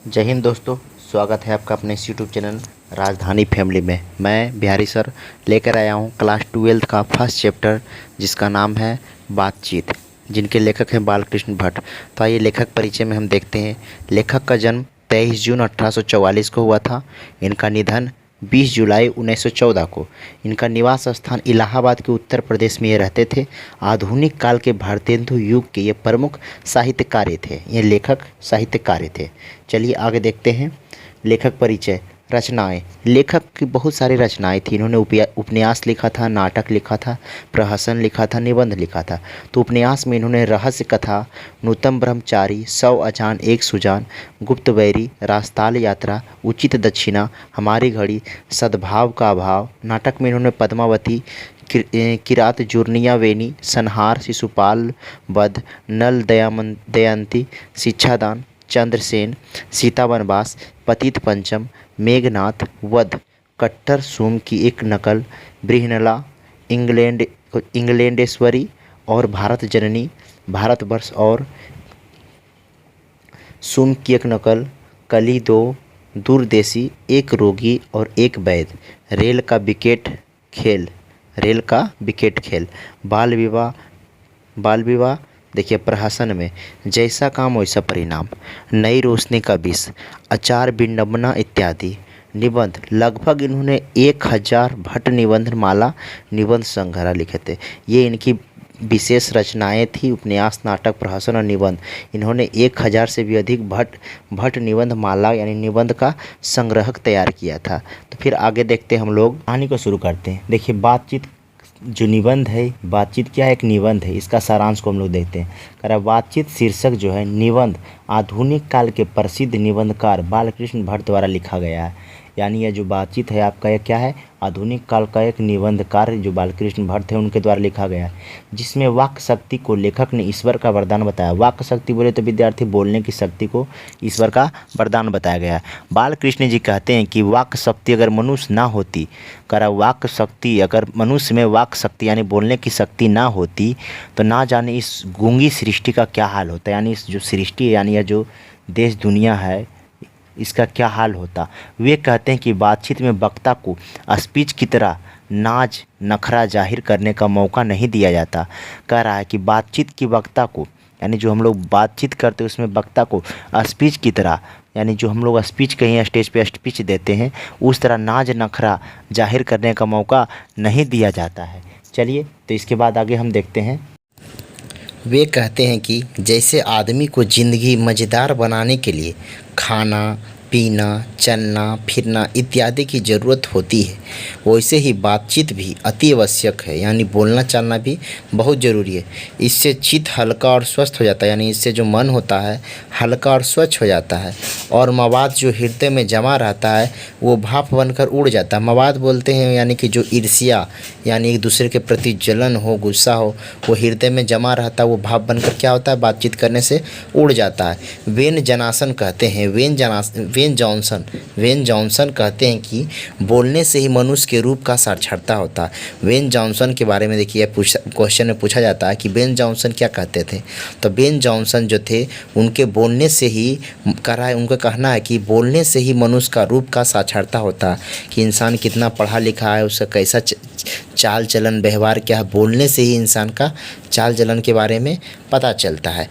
जय हिंद दोस्तों। स्वागत है आपका अपने इस यूट्यूब चैनल राजधानी फैमिली में। मैं बिहारी सर लेकर आया हूँ क्लास 12th का फर्स्ट चैप्टर जिसका नाम है बातचीत, जिनके लेखक हैं बालकृष्ण भट्ट। तो आइए लेखक परिचय में हम देखते हैं। लेखक का जन्म 23 जून 1844 को हुआ था। इनका निधन 20 जुलाई 1914 को। इनका निवास स्थान इलाहाबाद के उत्तर प्रदेश में ये रहते थे। आधुनिक काल के भारतेंदु युग के ये प्रमुख साहित्यकार थे। ये लेखक साहित्यकार थे। चलिए आगे देखते हैं। लेखक परिचय। रचनाएं। लेखक की बहुत सारी रचनाएं थी। इन्होंने उपन्यास लिखा था, नाटक लिखा था, प्रहसन लिखा था, निबंध लिखा था। तो उपन्यास में इन्होंने रहस्य कथा, नूतन ब्रह्मचारी, 100 अजान एक सुजान, गुप्तवैरी, रास्ताल यात्रा, उचित दक्षिणा, हमारी घड़ी, सद्भाव का अभाव। नाटक में इन्होंने पद्मावती, किरात जुर्निया वेनी, संहार, शिशुपाल वध, नल दमयंती, शिक्षादान, चंद्रसेन, सीता वनवास, पतित पंचम, मेघनाथ वध, कट्टर सोम की एक नकल, बृहनला, इंग्लैंडेश्वरी और भारत जननी, भारतवर्ष और सुम की एक नकल, कली दो, दूरदेशी, एक रोगी और एक वैद, रेल का विकेट खेल, बाल विवाह। देखिए प्रहसन में जैसा काम वैसा परिणाम, नई रोशनी का विष, अचार विडंबना इत्यादि। निबंध लगभग इन्होंने 1000 भट्ट निबंध माला निबंध संग्रह लिखे थे। ये इनकी विशेष रचनाएं थी। उपन्यास, नाटक, प्रहसन और निबंध। इन्होंने 1000 से भी अधिक भट्ट निबंध माला यानी निबंध का संग्रह तैयार किया था। तो फिर आगे देखते हैं हम लोग, कहानी को शुरू करते हैं। देखिए बातचीत जो निबंध है, बातचीत क्या है, एक निबंध है। इसका सारांश को हम लोग देखते हैं। कह रहा बातचीत शीर्षक जो है निबंध आधुनिक काल के प्रसिद्ध निबंधकार बालकृष्ण भट्ट द्वारा लिखा गया है। यानी यह जो बातचीत है आपका, यह क्या है, आधुनिक काल का एक निबंधकार जो बालकृष्ण भट्ट थे उनके द्वारा लिखा गया है, जिसमें वाक शक्ति को लेखक ने ईश्वर का वरदान बताया। वाक शक्ति बोले तो विद्यार्थी बोलने की शक्ति को ईश्वर का वरदान बताया गया है। बालकृष्ण जी कहते हैं कि वाक शक्ति अगर मनुष्य ना होती, करा वाक शक्ति अगर मनुष्य में वाक शक्ति यानी बोलने की शक्ति ना होती तो ना जाने इस गूंगी सृष्टि का क्या हाल होता। यानी इस जो सृष्टि यानी यह जो देश दुनिया है इसका क्या हाल होता। वे कहते हैं कि बातचीत में वक्ता को स्पीच की तरह नाज नखरा जाहिर करने का मौका नहीं दिया जाता। कह रहा है कि बातचीत की वक्ता को यानी जो हम लोग बातचीत करते हैं उसमें वक्ता को स्पीच की तरह यानी जो हम लोग स्पीच कहीं स्टेज पे स्पीच देते हैं उस तरह नाज नखरा जाहिर करने का मौका नहीं दिया जाता है। चलिए तो इसके बाद आगे हम देखते हैं। वे कहते हैं कि जैसे आदमी को ज़िंदगी मज़ेदार बनाने के लिए खाना पीना, चलना फिरना इत्यादि की ज़रूरत होती है, वैसे ही बातचीत भी अति आवश्यक है। यानी बोलना चालना भी बहुत ज़रूरी है। इससे चित्त हल्का और स्वस्थ हो जाता है। यानी इससे जो मन होता है हल्का और स्वच्छ हो जाता है और मवाद जो हृदय में जमा रहता है वो भाप बनकर उड़ जाता है। मवाद बोलते हैं यानी कि जो ईर्ष्या यानी एक दूसरे के प्रति जलन हो, गुस्सा हो, वो हृदय में जमा रहता है, वो भाप बनकर क्या होता है, बातचीत करने से उड़ जाता है। वेन जॉनसन कहते हैं कि बोलने से ही मनुष्य के रूप का साक्षात्कार होता है। वेन जॉनसन के बारे में देखिए क्वेश्चन में पूछा जाता है कि वेन जॉनसन क्या कहते थे। तो वेन जॉनसन जो थे उनके बोलने से ही उनका कहना है कि बोलने से ही मनुष्य का रूप का साक्षात्कार होता है, कि इंसान कितना पढ़ा लिखा है, उसका कैसा चाल चलन व्यवहार क्या है, बोलने से ही इंसान का चाल चलन के बारे में पता चलता है।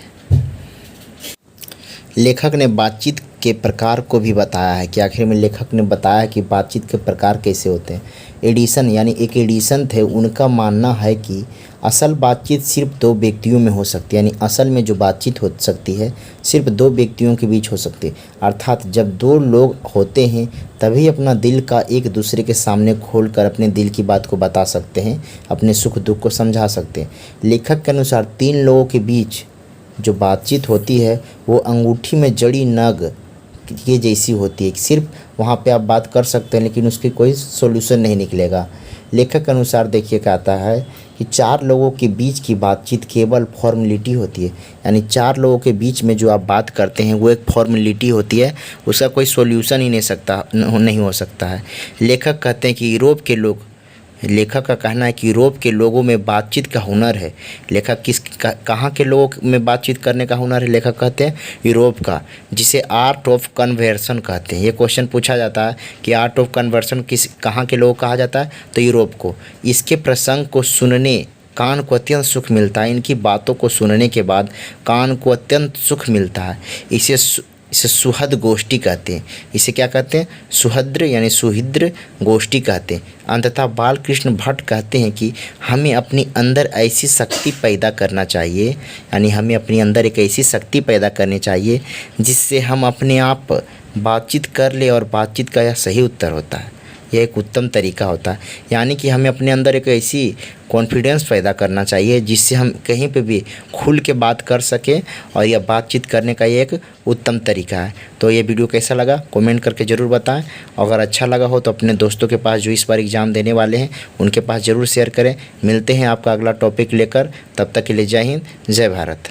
लेखक ने बातचीत के प्रकार को भी बताया है कि आखिर में लेखक ने बताया कि बातचीत के प्रकार कैसे होते हैं। एडिसन यानी एक एडिसन थे, उनका मानना है कि असल बातचीत सिर्फ 2 व्यक्तियों में हो सकती है। यानी असल में जो बातचीत हो सकती है सिर्फ 2 व्यक्तियों के बीच हो सकती है। अर्थात जब 2 लोग होते हैं तभी अपना दिल का एक दूसरे के सामने खोलकर अपने दिल की बात को बता सकते हैं, अपने सुख दुख को समझा सकते हैं। लेखक के अनुसार 3 लोगों के बीच जो बातचीत होती है वो अंगूठी में जड़ी नग के जैसी होती है। सिर्फ वहाँ पे आप बात कर सकते हैं लेकिन उसकी कोई सॉल्यूशन नहीं निकलेगा। लेखक के अनुसार देखिए कहता है कि 4 लोगों के बीच की बातचीत केवल फॉर्मेलिटी होती है। यानी 4 लोगों के बीच में जो आप बात करते हैं वो एक फॉर्मेलिटी होती है, उसका कोई सॉल्यूशन ही नहीं हो सकता है। लेखक कहते हैं कि यूरोप के लोग लेखक का कहना है कि यूरोप के लोगों में बातचीत का हुनर है। लेखक कहाँ के लोगों में बातचीत करने का हुनर है? लेखक कहते हैं यूरोप का, जिसे आर्ट ऑफ कन्वर्सन कहते हैं। ये क्वेश्चन पूछा जाता है कि आर्ट ऑफ कन्वर्सन कहाँ के लोग कहा जाता है? तो यूरोप को। इसके प्रसंग को सुनने कान को अत्यंत सुख मिलता है। इनकी बातों को सुनने के बाद कान को अत्यंत सुख मिलता है। इसे सुहद गोष्ठी कहते हैं। इसे क्या कहते हैं? सुहद्र यानी सुहृद गोष्ठी कहते हैं। अंततः बालकृष्ण भट्ट कहते हैं कि हमें अपनी अंदर ऐसी शक्ति पैदा करना चाहिए, यानी हमें अपने अंदर एक ऐसी शक्ति पैदा करनी चाहिए जिससे हम अपने आप बातचीत कर ले और बातचीत का यह सही उत्तर होता है। यह एक उत्तम तरीका होता है। यानी कि हमें अपने अंदर एक ऐसी कॉन्फिडेंस पैदा करना चाहिए जिससे हम कहीं पे भी खुल के बात कर सकें, और यह बातचीत करने का ये एक उत्तम तरीका है। तो ये वीडियो कैसा लगा कमेंट करके ज़रूर बताएं। अगर अच्छा लगा हो तो अपने दोस्तों के पास जो इस बार एग्ज़ाम देने वाले हैं उनके पास ज़रूर शेयर करें। मिलते हैं आपका अगला टॉपिक लेकर, तब तक के लिए जय हिंद, जय भारत।